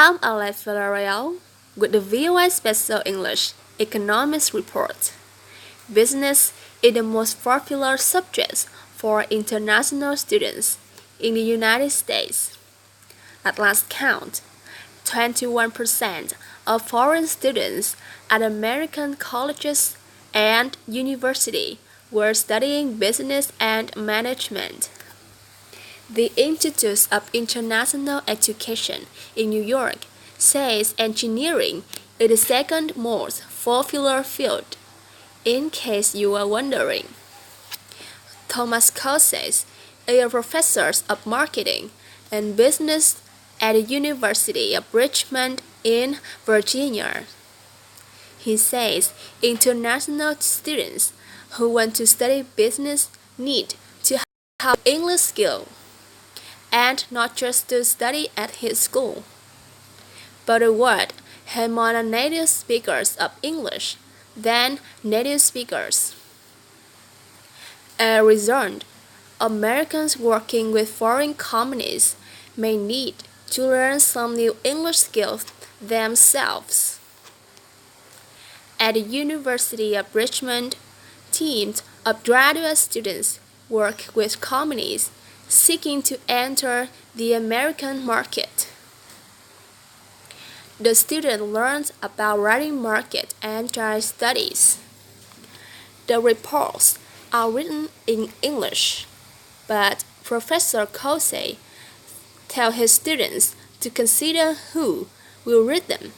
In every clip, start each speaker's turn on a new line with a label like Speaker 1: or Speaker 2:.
Speaker 1: I'm Alex Villarreal with the VOA Special English Economics Report. Business is the most popular subject for international students in the United States. At last count, 21% of foreign students at American colleges and universities were studying business and management. The Institute of International Education in New York says engineering is the second most popular field, in case you are wondering. Thomas Cosses is a professor of marketing and business at the University of Richmond in Virginia. He says international students who want to study business need to have English skills, and not just to study at his school, but the world has more native speakers of English than native speakers. As a result, Americans working with foreign companies may need to learn some new English skills themselves. At the University of Richmond, teams of graduate students work with companies seeking to enter the American market. The student learns about writing market and trade studies. The reports are written in English, but Professor Kosei tells his students to consider who will read them.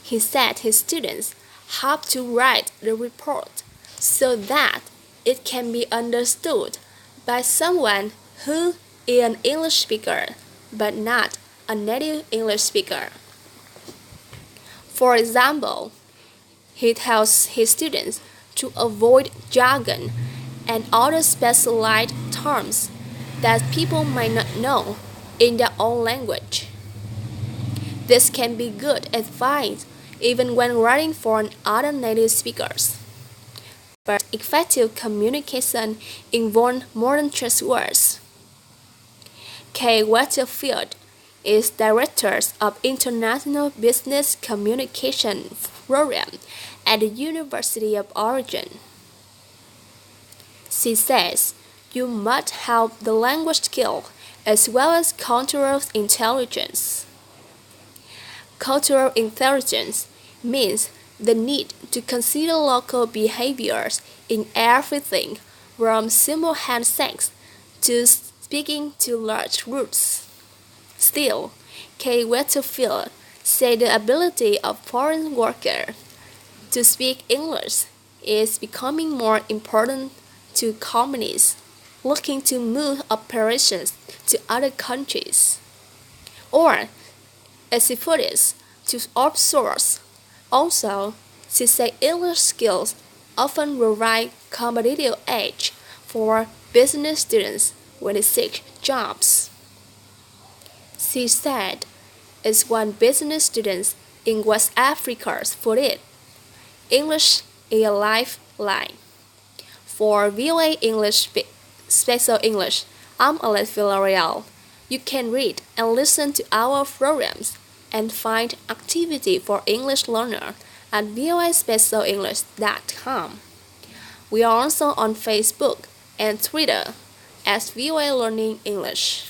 Speaker 1: He said his students have to write the report so that it can be understood by someone who is an English speaker but not a native English speaker. For example, he tells his students to avoid jargon and other specialized terms that people might not know in their own language. This can be good advice even when writing for other native speakers. But effective communication involves more than just words. Kay Westerfield is Director of International Business Communication Program at the University of Oregon. She says you must have the language skill as well as cultural intelligence. Cultural intelligence means the need to consider local behaviors in everything from simple handshakes to speaking to large groups. Still, Kay Westerfield said the ability of foreign workers to speak English is becoming more important to companies looking to move operations to other countries, or, as she put it, to outsource. Also, she said English skills often provide competitive edge for business students when they seek jobs. She said, as one business student in West Africa put it, English is a lifeline. For VOA English Special English, I'm Alex Villarreal. You can read and listen to our programs and find activity for English learners at voaspecialenglish.com. We are also on Facebook and Twitter as VOA Learning English.